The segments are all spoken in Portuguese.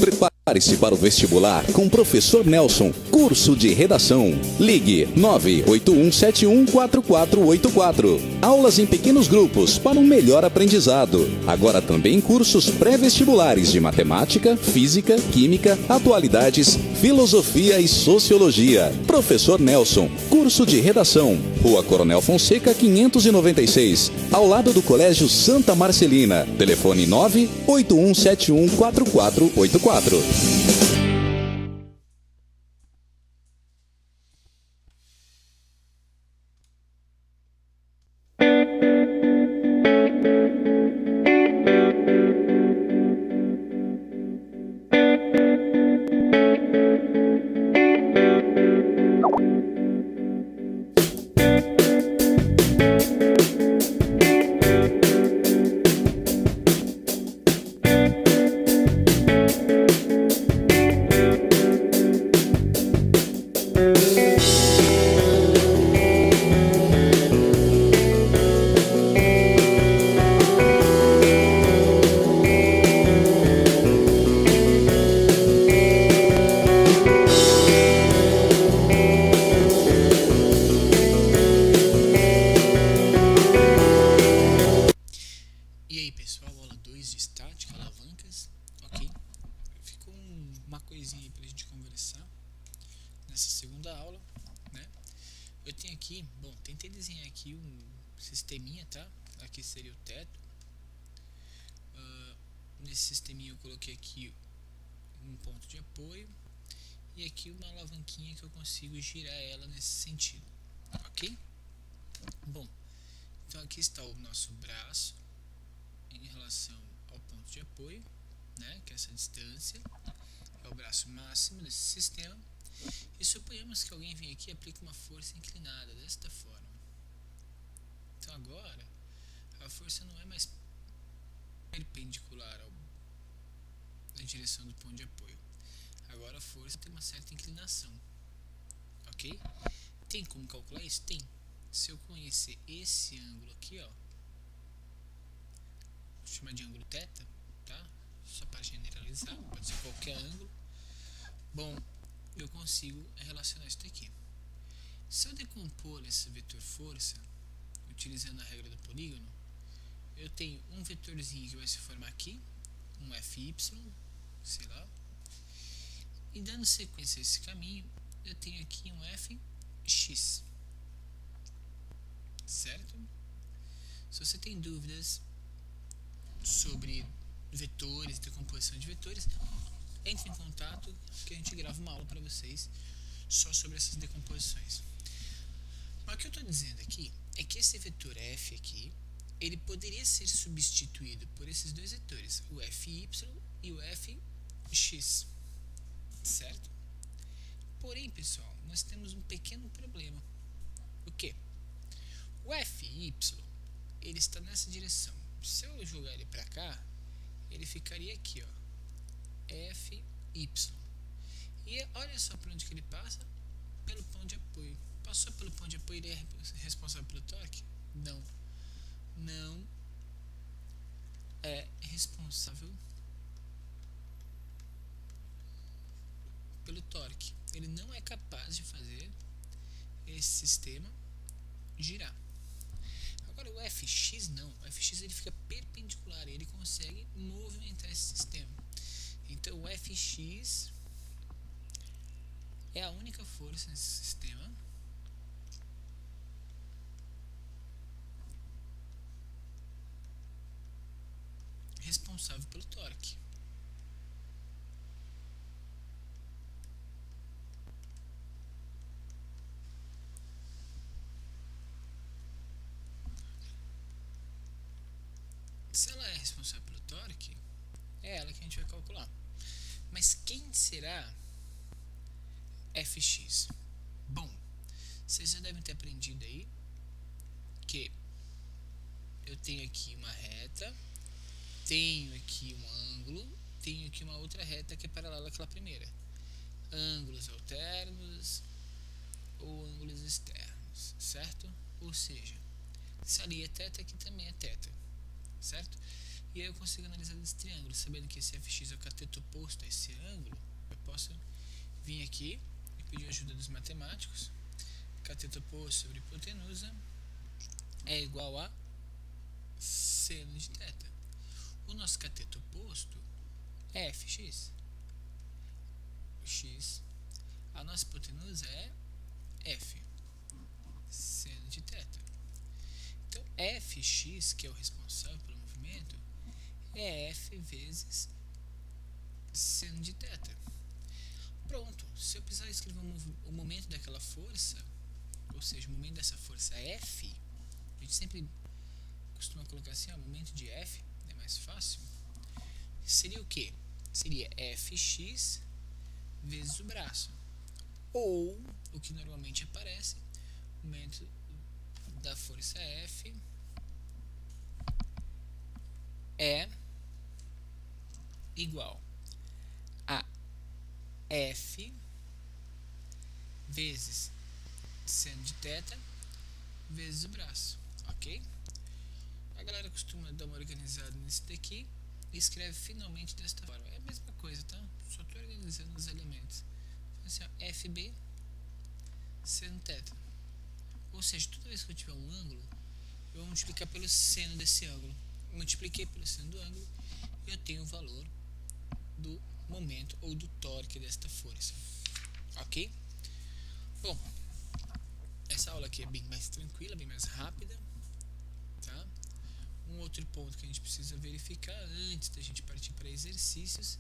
Prepare-se para o vestibular com Professor Nelson, curso de redação. Ligue 981714484. Aulas em pequenos grupos para um melhor aprendizado. Agora também cursos pré-vestibulares de matemática, física, química, atualidades, filosofia e sociologia. Professor Nelson, curso de redação. Rua Coronel Fonseca, 596, ao lado do Colégio Santa Marcelina. Telefone 981714484. Nessa segunda aula, né? Eu tenho aqui, tentei desenhar aqui um sisteminha, tá? Aqui seria o teto. Nesse sisteminha eu coloquei aqui um ponto de apoio e aqui uma alavanquinha que eu consigo girar ela nesse sentido, ok? Bom, então aqui está o nosso braço em relação ao ponto de apoio, né? Que é essa distância, é o braço máximo desse sistema. E suponhamos que alguém vem aqui e aplica uma força inclinada desta forma. Então agora a força não é mais perpendicular à direção do ponto de apoio. Agora a força tem uma certa inclinação, ok? Tem como calcular isso? Tem. Se eu conhecer esse ângulo aqui, ó, vou chamar de ângulo θ, tá? Só para generalizar, pode ser qualquer ângulo. Bom, eu consigo relacionar isso aqui. Se eu decompor esse vetor força, utilizando a regra do polígono, eu tenho um vetorzinho que vai se formar aqui, um Fy, sei lá, e dando sequência a esse caminho, eu tenho aqui um Fx, certo? Se você tem dúvidas sobre vetores, decomposição de vetores, entre em contato que a gente grava uma aula para vocês só sobre essas decomposições. Mas o que eu estou dizendo aqui é que esse vetor f aqui, ele poderia ser substituído por esses dois vetores, o Fy e o Fx, certo? Porém, pessoal, nós temos um pequeno problema. O que? O Fy, ele está nessa direção. Se eu jogar ele para cá, ele ficaria aqui, ó. Fy. E olha só por onde que ele passa, pelo ponto de apoio. Passou pelo ponto de apoio, ele é responsável pelo torque? Não. Não é responsável pelo torque. Ele não é capaz de fazer esse sistema girar. Agora o Fx não. O Fx ele fica perpendicular, ele consegue movimentar esse sistema. Então o Fx é a única força nesse sistema responsável pelo torque. Se ela é responsável pelo torque, é ela que a gente vai calcular. Mas quem será Fx? Bom, vocês já devem ter aprendido aí que eu tenho aqui uma reta, tenho aqui um ângulo, tenho aqui uma outra reta que é paralela àquela primeira. Ângulos alternos ou ângulos externos, certo? Ou seja, se ali é θ, aqui também é θ, certo? E aí eu consigo analisar esse triângulo, sabendo que esse fx é o cateto oposto a esse ângulo. Eu posso vir aqui e pedir ajuda dos matemáticos. Cateto oposto sobre hipotenusa é igual a seno de θ. O nosso cateto oposto é fx. X. A nossa hipotenusa é f, seno de θ. Então, fx, que é o responsável pelo movimento, é f vezes seno de θ. Pronto. Se eu precisar escrever o momento daquela força, ou seja, o momento dessa força F, a gente sempre costuma colocar assim, o momento de F, é mais fácil. Seria o quê? Seria fx vezes o braço. Ou, o que normalmente aparece, o momento da força F é igual a F vezes seno de θ vezes o braço, ok? A galera costuma dar uma organizada nesse daqui e escreve finalmente desta forma. É a mesma coisa, tá? Só estou organizando os elementos. Assim, ó, FB seno θ. Ou seja, toda vez que eu tiver um ângulo, eu vou multiplicar pelo seno desse ângulo. Multipliquei pelo seno do ângulo, eu tenho o valor do momento ou do torque desta força, ok? Bom, essa aula aqui é bem mais tranquila, bem mais rápida, tá? Um outro ponto que a gente precisa verificar antes da gente partir para exercícios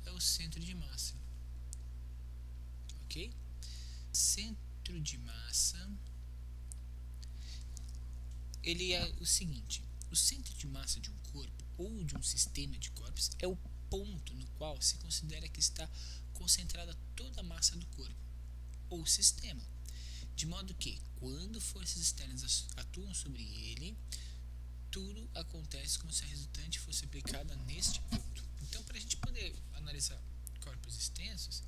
é o centro de massa, ok? Centro de massa, ele é o seguinte: o centro de massa de um corpo ou de um sistema de corpos é o ponto no qual se considera que está concentrada toda a massa do corpo ou sistema, de modo que, quando forças externas atuam sobre ele, tudo acontece como se a resultante fosse aplicada neste ponto. Então, para a gente poder analisar corpos extensos,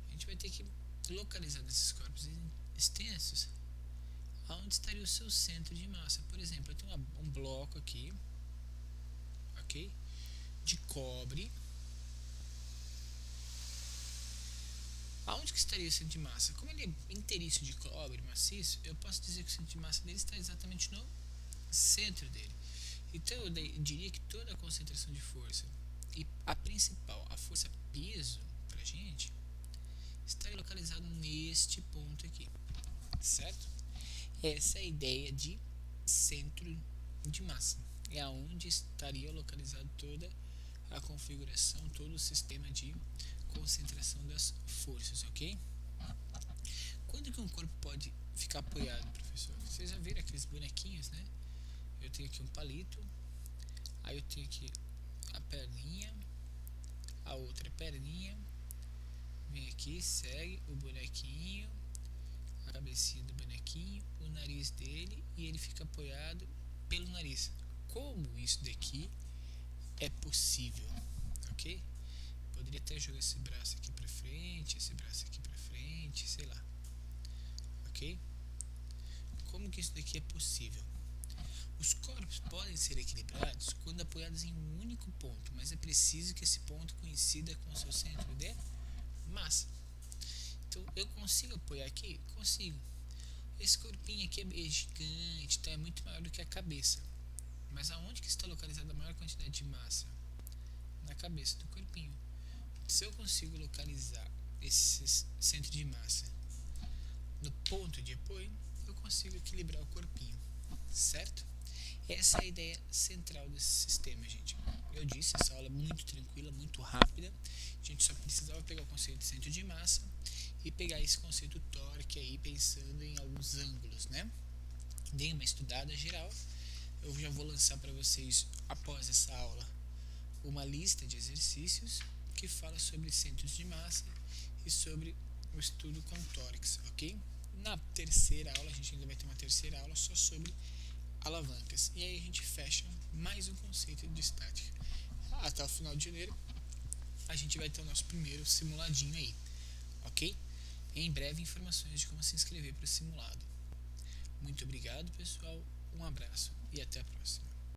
a gente vai ter que localizar desses corpos extensos aonde estaria o seu centro de massa. Por exemplo, eu tenho um bloco aqui, ok, de cobre. Aonde que estaria o centro de massa? Como ele é inteiriço de cobre, maciço, eu posso dizer que o centro de massa dele está exatamente no centro dele. Então eu diria que toda a concentração de força, e a principal, a força peso para a gente, estaria localizado neste ponto aqui, certo? Essa é a ideia de centro de massa. É aonde estaria localizado toda a configuração, todo o sistema de concentração das forças, ok? Quando que um corpo pode ficar apoiado, professor? Vocês já viram aqueles bonequinhos, né? Eu tenho aqui um palito, aí eu tenho aqui a perninha, a outra perninha, vem aqui, segue o bonequinho, a cabecinha do bonequinho, o nariz dele, e ele fica apoiado pelo nariz. Como isso daqui é possível, ok? Poderia até jogar esse braço aqui pra frente, esse braço aqui pra frente, sei lá, ok? Como que isso daqui é possível? Os corpos podem ser equilibrados quando apoiados em um único ponto, mas é preciso que esse ponto coincida com o seu centro de massa. Então, eu consigo apoiar aqui? Consigo. Esse corpinho aqui é gigante, tá? É muito maior do que a cabeça. Mas aonde que está localizada a maior quantidade de massa? Na cabeça do corpinho. Se eu consigo localizar esse centro de massa no ponto de apoio, eu consigo equilibrar o corpinho, certo? Essa é a ideia central desse sistema, gente. Eu disse, essa aula é muito tranquila, muito rápida. A gente só precisava pegar o conceito de centro de massa e pegar esse conceito torque aí, pensando em alguns ângulos, né? Dei uma estudada geral. Eu já vou lançar para vocês, após essa aula, uma lista de exercícios que fala sobre centros de massa e sobre o estudo com torques, ok? Na terceira aula, a gente ainda vai ter uma terceira aula só sobre alavancas. E aí a gente fecha mais um conceito de estática. Até o final de janeiro, a gente vai ter o nosso primeiro simuladinho aí, ok? Em breve, informações de como se inscrever para o simulado. Muito obrigado, pessoal. Um abraço e até a próxima.